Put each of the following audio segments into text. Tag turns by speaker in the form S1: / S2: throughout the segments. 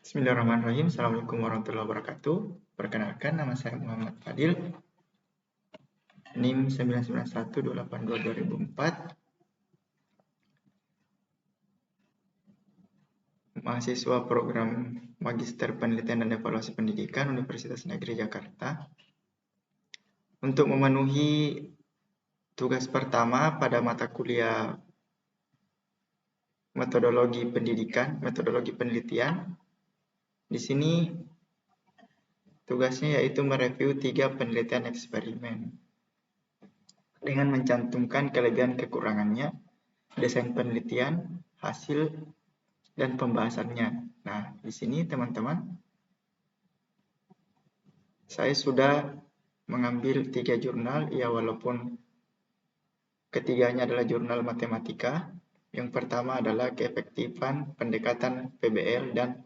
S1: Bismillahirrahmanirrahim. Assalamualaikum warahmatullahi wabarakatuh. Perkenalkan, nama saya Muhammad Fadil, NIM 9912822 2004, mahasiswa program Magister Penelitian dan Evaluasi Pendidikan Universitas Negeri Jakarta. Untuk memenuhi tugas pertama pada mata kuliah metodologi pendidikan, metodologi penelitian, di sini tugasnya yaitu mereview 3 penelitian eksperimen dengan mencantumkan kelebihan kekurangannya, desain penelitian, hasil, dan pembahasannya. Nah, di sini teman-teman, saya sudah mengambil 3 jurnal, ya walaupun ketiganya adalah jurnal matematika. Yang pertama adalah keefektifan pendekatan PBL dan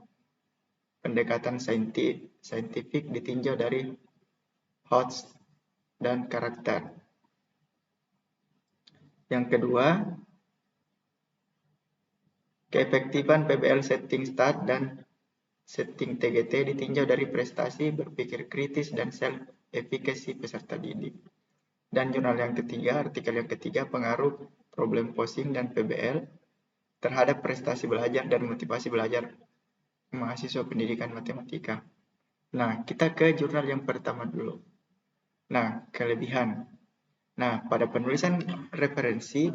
S1: pendekatan saintifik ditinjau dari HOTS dan karakter. Yang kedua, keefektifan PBL setting start dan setting TGT ditinjau dari prestasi, berpikir kritis, dan self-efficacy peserta didik. Dan jurnal yang ketiga, artikel yang ketiga, pengaruh problem posing dan PBL terhadap prestasi belajar dan motivasi belajar mahasiswa pendidikan matematika. Nah, kita ke jurnal yang pertama dulu. Nah, kelebihan. Nah, pada penulisan referensi,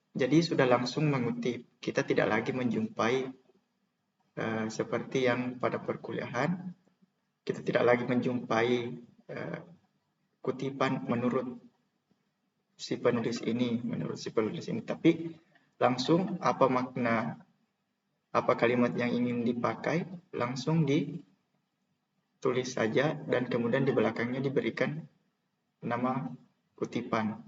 S1: jadi sudah langsung mengutip. Kita tidak lagi menjumpai seperti yang pada perkuliahan, kita tidak lagi menjumpai kutipan menurut si penulis ini, tapi langsung apa makna, apa kalimat yang ingin dipakai, langsung ditulis saja dan kemudian di belakangnya diberikan nama kutipan.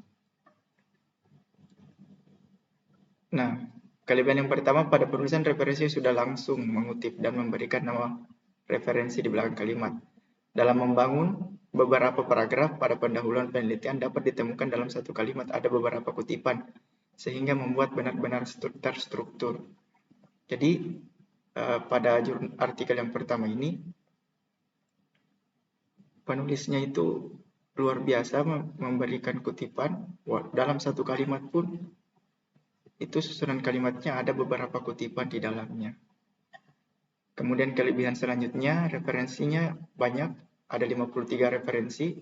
S1: Nah, kelebihan yang pertama, pada penulisan referensi sudah langsung mengutip dan memberikan nama referensi di belakang kalimat. Dalam membangun beberapa paragraf pada pendahuluan penelitian dapat ditemukan dalam satu kalimat ada beberapa kutipan, sehingga membuat benar-benar terstruktur. Jadi, pada artikel yang pertama ini, penulisnya itu luar biasa memberikan kutipan. Dalam satu kalimat pun, itu susunan kalimatnya ada beberapa kutipan di dalamnya. Kemudian kelebihan selanjutnya, referensinya banyak, ada 53 referensi,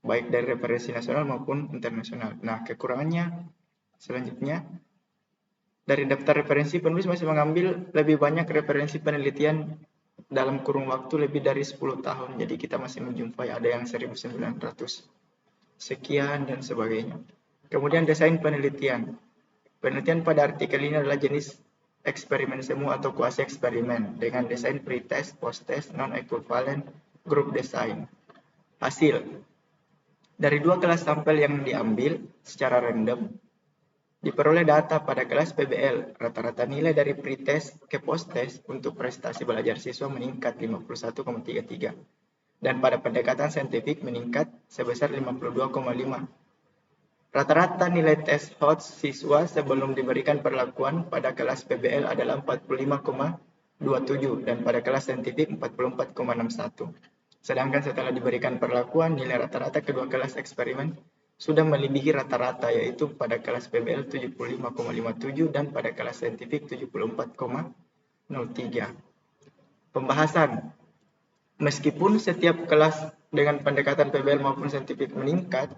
S1: baik dari referensi nasional maupun internasional. Nah, kekurangannya selanjutnya, dari daftar referensi, penulis masih mengambil lebih banyak referensi penelitian dalam kurun waktu lebih dari 10 tahun. Jadi kita masih menjumpai ada yang 1900 sekian dan sebagainya. Kemudian desain penelitian. Penelitian pada artikel ini adalah jenis eksperimen semu atau kuasi eksperimen dengan desain pre-test, post-test, non-equivalent, group design. Hasil. Dari 2 kelas sampel yang diambil secara random, diperoleh data pada kelas PBL. Rata-rata nilai dari pre-test ke post-test untuk prestasi belajar siswa meningkat 51,33. Dan pada pendekatan saintifik meningkat sebesar 52,5. Rata-rata nilai tes HOTS siswa sebelum diberikan perlakuan pada kelas PBL adalah 45,27 dan pada kelas saintifik 44,61. Sedangkan setelah diberikan perlakuan, nilai rata-rata kedua kelas eksperimen sudah melebihi rata-rata, yaitu pada kelas PBL 75,57 dan pada kelas saintifik 74,03. Pembahasan. Meskipun setiap kelas dengan pendekatan PBL maupun saintifik meningkat,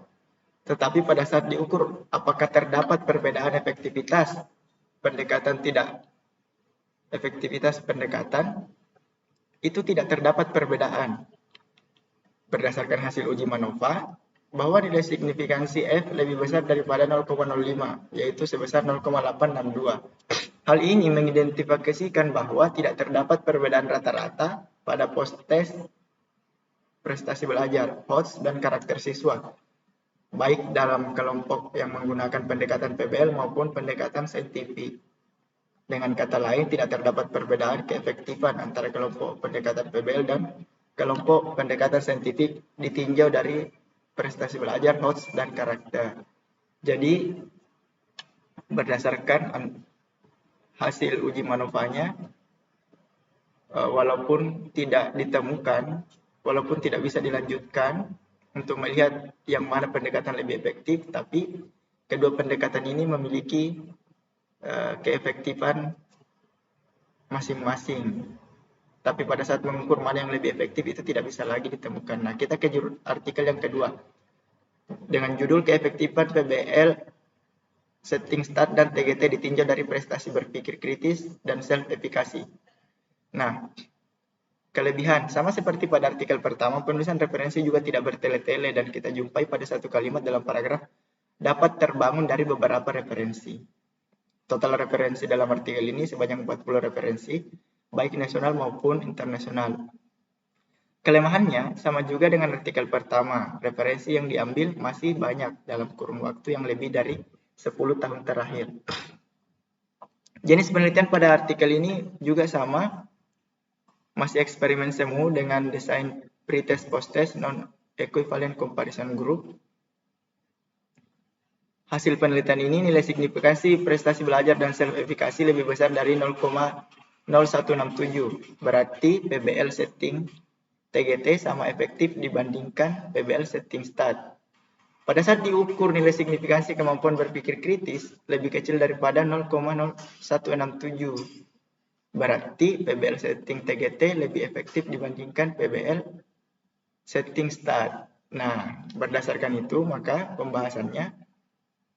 S1: tetapi pada saat diukur apakah terdapat perbedaan efektivitas pendekatan itu tidak terdapat perbedaan. Berdasarkan hasil uji MANOVA, bahwa nilai signifikansi F lebih besar daripada 0,05, yaitu sebesar 0,862. Hal ini mengidentifikasikan bahwa tidak terdapat perbedaan rata-rata pada post-test prestasi belajar, HOTS, dan karakter siswa, baik dalam kelompok yang menggunakan pendekatan PBL maupun pendekatan saintifik. Dengan kata lain, tidak terdapat perbedaan keefektifan antara kelompok pendekatan PBL dan kelompok pendekatan saintifik ditinjau dari prestasi belajar, HOTS, dan karakter. Jadi, berdasarkan hasil uji MANOVA-nya, walaupun tidak ditemukan, walaupun tidak bisa dilanjutkan untuk melihat yang mana pendekatan lebih efektif, tapi kedua pendekatan ini memiliki keefektifan masing-masing. Tapi pada saat mengukur mana yang lebih efektif itu tidak bisa lagi ditemukan. Nah, kita ke artikel yang kedua dengan judul keefektifan PBL setting start dan TGT ditinjau dari prestasi berpikir kritis dan self-efikasi. Nah, kelebihan sama seperti pada artikel pertama, penulisan referensi juga tidak bertele-tele dan kita jumpai pada satu kalimat dalam paragraf dapat terbangun dari beberapa referensi. Total referensi dalam artikel ini sebanyak 40 referensi, baik nasional maupun internasional. Kelemahannya sama juga dengan artikel pertama, referensi yang diambil masih banyak dalam kurun waktu yang lebih dari 10 tahun terakhir. Jenis penelitian pada artikel ini juga sama, masih eksperimen semu dengan desain pretest post-test non-equivalent comparison group. Hasil penelitian ini nilai signifikansi prestasi belajar dan self-efikasi lebih besar dari 0,0167. Berarti PBL setting TGT sama efektif dibandingkan PBL setting stat. Pada saat diukur nilai signifikansi kemampuan berpikir kritis lebih kecil daripada 0,0167. Berarti PBL setting TGT lebih efektif dibandingkan PBL setting stat. Nah, berdasarkan itu maka pembahasannya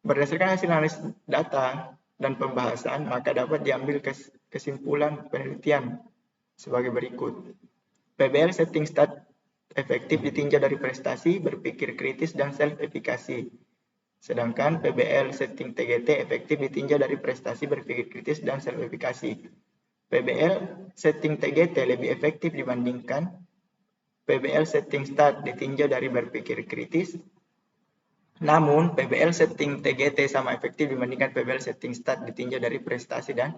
S1: berdasarkan hasil analisis data dan pembahasan, maka dapat diambil kesimpulan penelitian sebagai berikut. PBL setting stat efektif ditinjau dari prestasi, berpikir kritis, dan self-efikasi. Sedangkan PBL setting TGT efektif ditinjau dari prestasi, berpikir kritis, dan self-efikasi. PBL setting TGT lebih efektif dibandingkan PBL setting stat ditinjau dari berpikir kritis. Namun, PBL setting TGT sama efektif dibandingkan PBL setting stat ditinjau dari prestasi dan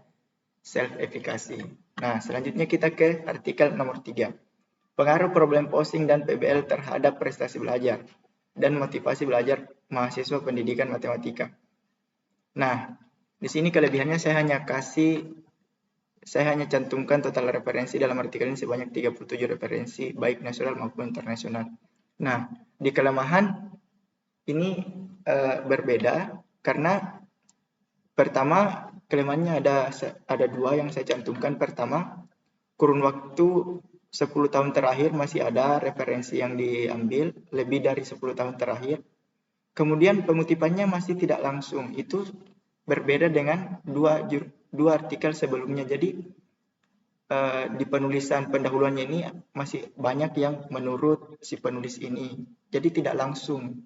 S1: self-efikasi. Nah, selanjutnya kita ke artikel nomor 3. Pengaruh problem posing dan PBL terhadap prestasi belajar dan motivasi belajar mahasiswa pendidikan matematika. Nah, di sini kelebihannya saya hanya cantumkan total referensi dalam artikel ini sebanyak 37 referensi, baik nasional maupun internasional. Nah, di kelemahan ini berbeda karena pertama kelemahannya ada dua yang saya cantumkan. Pertama, kurun waktu 10 tahun terakhir masih ada referensi yang diambil lebih dari 10 tahun terakhir. Kemudian pengutipannya masih tidak langsung. Itu berbeda dengan dua artikel sebelumnya. Jadi di penulisan pendahuluannya ini masih banyak yang menurut si penulis ini. Jadi tidak langsung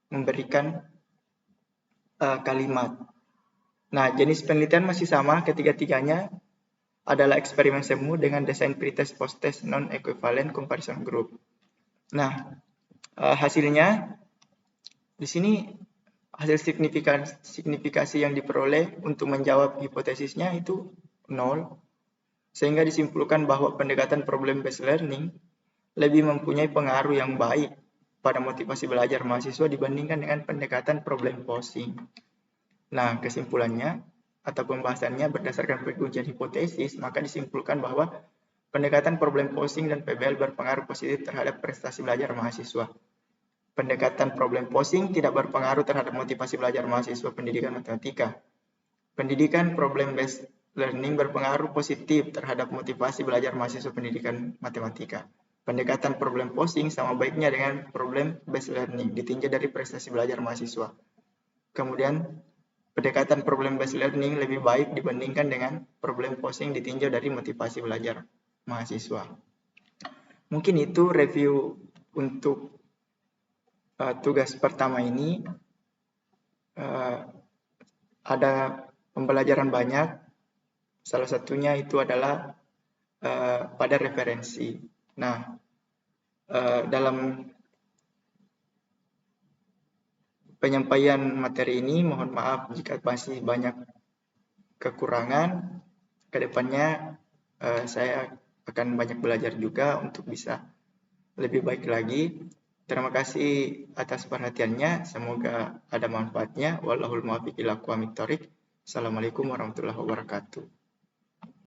S1: memberikan kalimat. Nah, jenis penelitian masih sama, ketiga-tiganya adalah eksperimen semu dengan desain pretest post-test non-equivalent comparison group. Nah, hasilnya di sini hasil signifikasi yang diperoleh untuk menjawab hipotesisnya itu 0, sehingga disimpulkan bahwa pendekatan problem-based learning lebih mempunyai pengaruh yang baik pada motivasi belajar mahasiswa dibandingkan dengan pendekatan problem posing. Nah, kesimpulannya atau pembahasannya berdasarkan pengujian hipotesis, maka disimpulkan bahwa pendekatan problem posing dan PBL berpengaruh positif terhadap prestasi belajar mahasiswa. Pendekatan problem posing tidak berpengaruh terhadap motivasi belajar mahasiswa pendidikan matematika. Pendidikan problem-based learning berpengaruh positif terhadap motivasi belajar mahasiswa pendidikan matematika. Pendekatan problem posing sama baiknya dengan problem-based learning, ditinjau dari prestasi belajar mahasiswa. Kemudian, pendekatan problem-based learning lebih baik dibandingkan dengan problem posing ditinjau dari motivasi belajar mahasiswa. Mungkin itu review untuk tugas pertama ini. Ada pembelajaran banyak, salah satunya itu adalah pada referensi. Nah, dalam penyampaian materi ini mohon maaf jika masih banyak kekurangan. Kedepannya saya akan banyak belajar juga untuk bisa lebih baik lagi. Terima kasih atas perhatiannya, semoga ada manfaatnya. Wallahul muwaffiq ila aqwamit thoriq. Assalamualaikum warahmatullahi wabarakatuh.